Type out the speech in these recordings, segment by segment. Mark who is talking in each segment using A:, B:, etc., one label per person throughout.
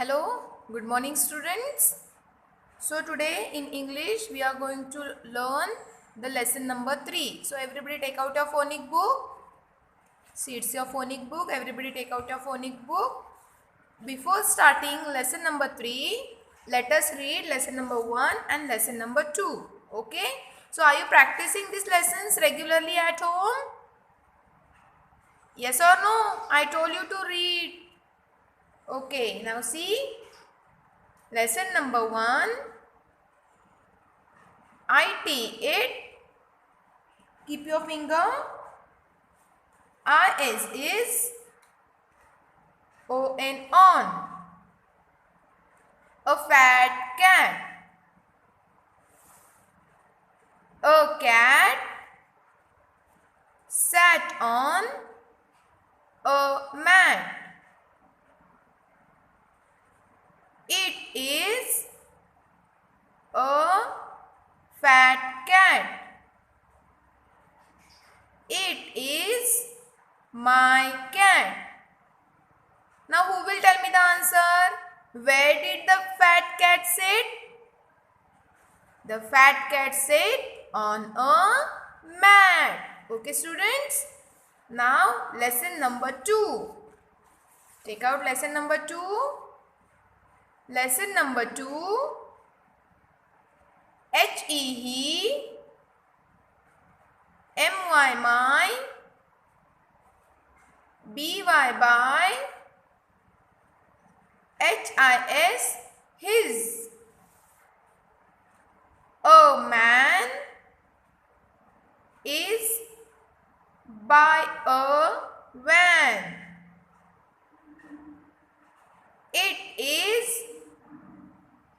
A: Hello, good morning students. So today in English we are going to learn the lesson number 3. So everybody take out your phonic book. See, it's your phonic book. Everybody take out your phonic book. Before starting lesson number 3, let us read lesson number 1 and lesson number 2. Okay? So are you practicing these lessons regularly at home? Yes or no? I told you to read. Okay, now see. Lesson number 1. IT, keep your finger. Is on. A fat cat. A cat sat on a mat. It is a fat cat. It is my cat. Now who will tell me the answer? Where did the fat cat sit? The fat cat sat on a mat. Okay students? Now lesson number 2. Take out lesson number 2. Lesson number 2. He, my, by, his. A man is by a van. It is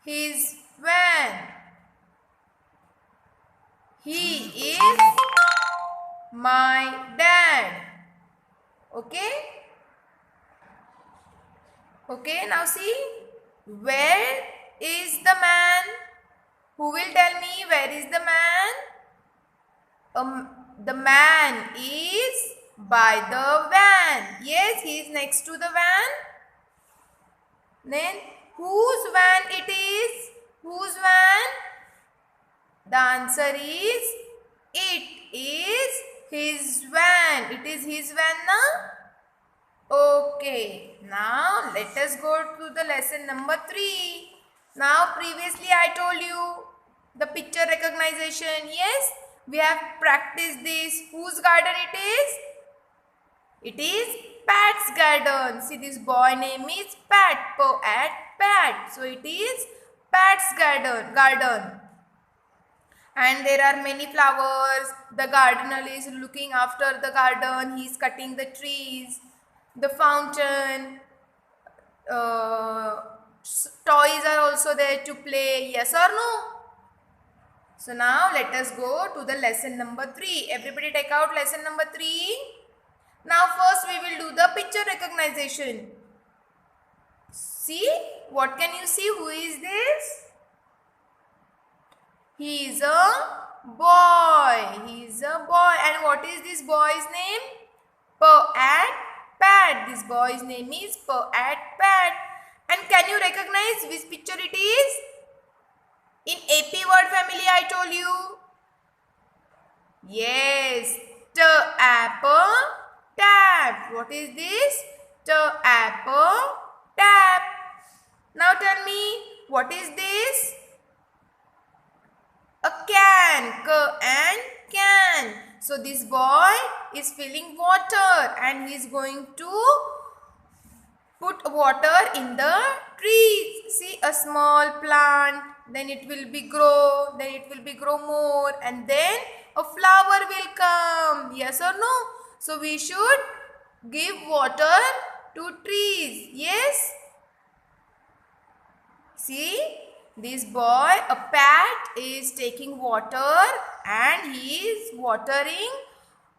A: his van. He is my dad. Okay? Okay, now see. Where is the man? Who will tell me where is the man? The man is by the van. Yes, he is next to the van. Then whose van it is? Whose van? The answer is it is his van. It is his van now? Okay. Now let us go to the lesson number 3. Now previously I told you the picture recognition. Yes, we have practiced this. Whose garden it is? It is Pat's garden. See, this boy name is Pat. Pat. So it is Pat's garden. And there are many flowers. The gardener is looking after the garden. He is cutting the trees. The fountain. Toys are also there to play. Yes or no? So now let us go to the lesson number 3. Everybody take out lesson number 3. Now first we will do the picture recognition. See, what can you see? Who is this? He is a boy. He is a boy. And what is this boy's name? Pat. This boy's name is Pat. And can you recognize which picture it is? In AP word family I told you. Yes. Apple tap. What is this? Apple tap. Now tell me, what is this? A can. Can. So this boy is filling water and he is going to put water in the trees. See, a small plant, then it will be grow more, and then a flower will come. Yes or no? So we should give water to trees. Yes? See, this boy, a Pat, is taking water and he is watering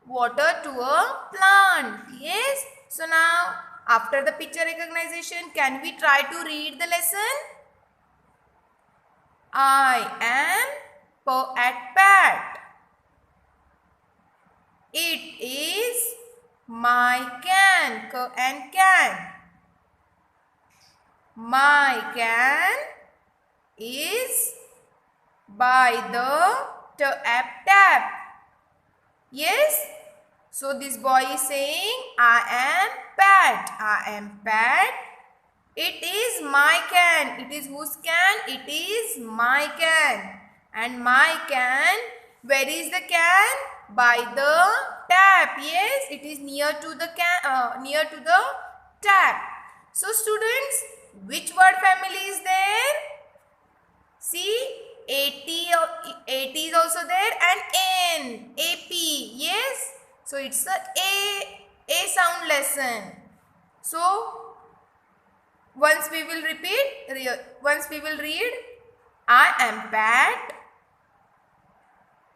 A: water to a plant. Yes? So now, after the picture recognition, can we try to read the lesson? I am Pat. It is my can. Can. My can is by the tap. Yes? So this boy is saying, I am Pat. I am Pat. It is my can. It is whose can? It is my can. And my can, where is the can? By the tap. Yes, it is near to the can, near to the tap. So students, which word family is there? See, AT is also there and N, AP. Yes, so it's a sound lesson. So once we will read, I am Pat.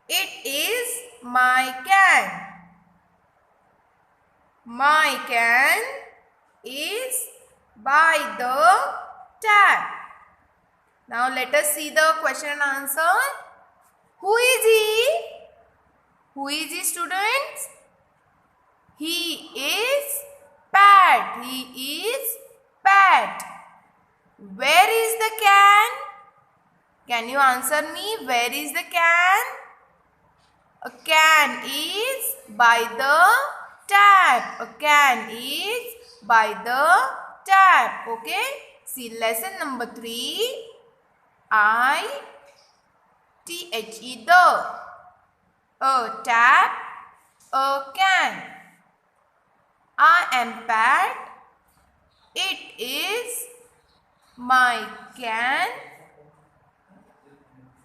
A: It is my can. My can is by the tap. Now let us see the question and answer. Who is he? Who is he, students? He is Pat. He is Pat. Where is the can? Can you answer me? Where is the can? A can is by the tap. A can is by the tap. Okay. See lesson number 3. I-T-H-E, the. A tap, a can. I am Pat. It is my can.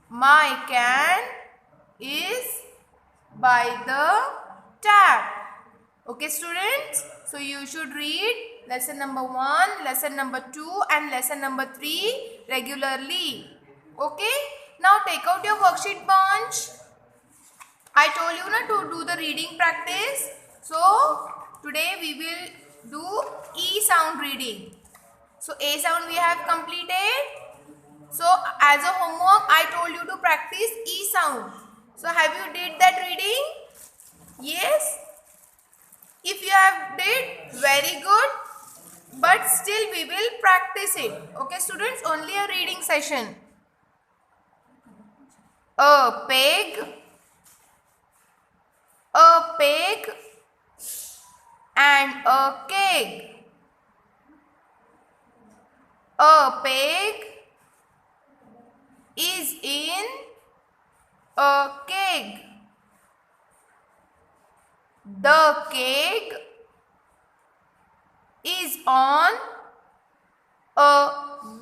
A: My can is by the tap. Okay, students. So you should read lesson number 1, lesson number 2 and lesson number 3 regularly. Okay. Now take out your worksheet bunch. I told you to do the reading practice. So today we will do E sound reading. So A sound we have completed. So as a homework I told you to practice E sound. So have you did that reading? Yes. If you have did, very good. But still we will practice it. Okay students, only a reading session. A pig. A pig and a cake. A pig is in a cake. The cake is on a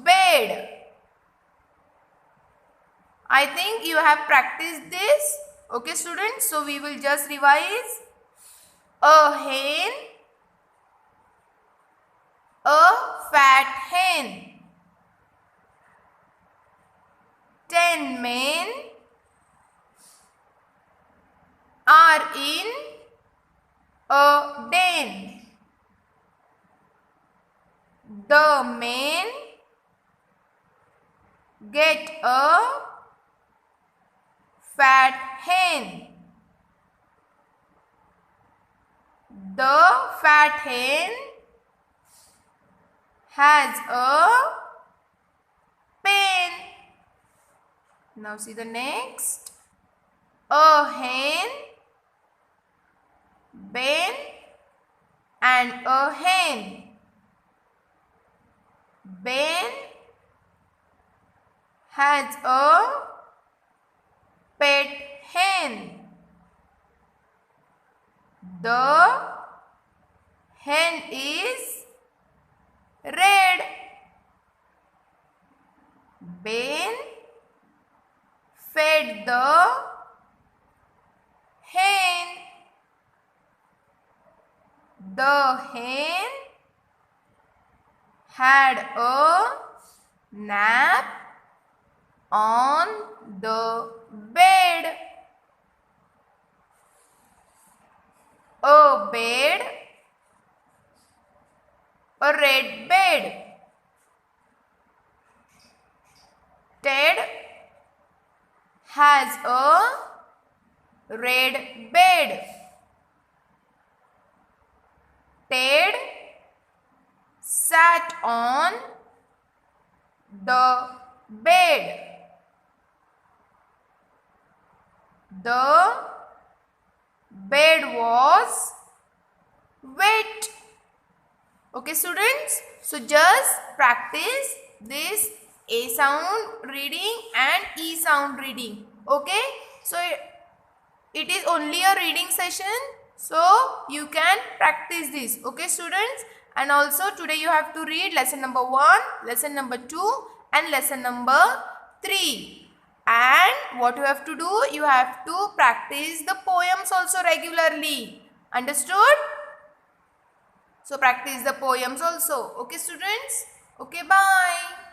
A: bed. I think you have practiced this. Okay students, so we will just revise. A hen, a fat hen. 10 men are in a den. The men get a fat hen. The fat hen has a pen. Now see the next. A hen, Ben and a hen. Ben has a pet hen. The hen is red. Ben fed the hen. The hen had a nap on the bed. A bed, a red bed. Ted has a red bed. Ted sat on The bed. The bed was wet. Okay students, so just practice this A sound reading and E sound reading. Okay, so it is only a reading session, so you can practice this. Okay students, and also today you have to read lesson number 1, lesson number 2 and lesson number 3. And what you have to do, you have to practice the poems also regularly. Understood? So practice the poems also. Okay students? Okay, bye.